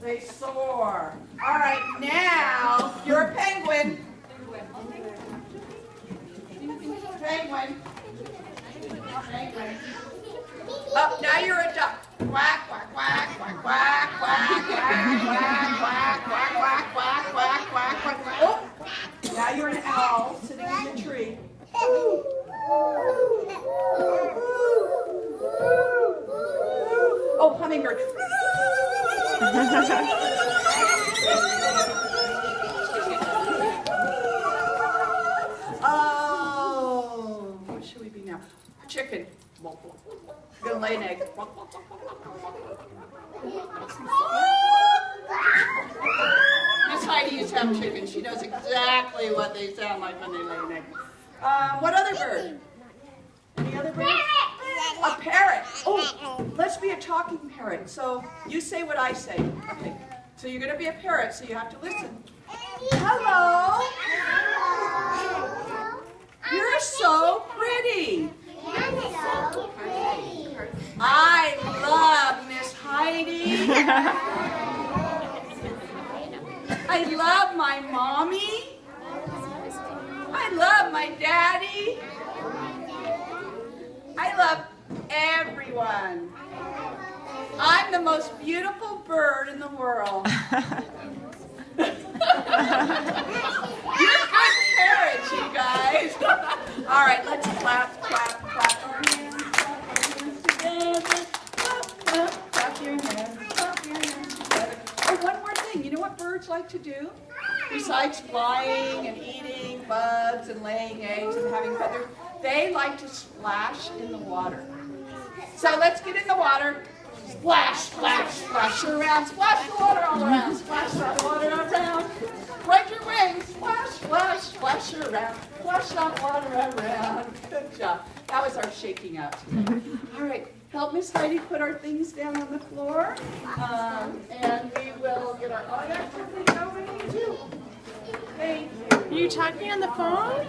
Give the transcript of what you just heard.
They soar. All right, now you're a penguin. Penguin. Penguin. Up, now you're a duck. Quack, quack, quack, quack, quack, quack, quack, quack, quack, quack, quack, quack, quack, quack, quack. Oh, now you're an owl sitting in the tree. Oh, hummingbird. Oh, what should we be now? Chicken. Gonna lay an egg. Miss Heidi used to have chicken. She knows exactly what they sound like when they lay an egg. What other bird? Any other bird? A parrot. Oh, let's be a talking parrot. So you say what I say. Okay. So you're going to be a parrot, so you have to listen. Hello. You're so pretty. I love Miss Heidi. I love my mommy. I love my daddy. I love everyone. I'm the most beautiful bird in the world. You're good parrots, you guys. All right, let's clap, clap, clap our hands. Clap our hands together. Clap, clap, clap your hands. Clap your hands together. Oh, one more thing. You know what birds like to do? Besides flying and eating bugs and laying eggs and having feathers, they like to splash in the water. So let's get in the water. Splash, splash, splash around. Splash the water all around. Splash that water around. Spread your wings. Splash, splash, splash around. Splash that water around. Good job. That was our shaking out. All right. Help Miss Heidi put our things down on the floor. And we will get our other activity going too. Thank you. Are you talking on the phone?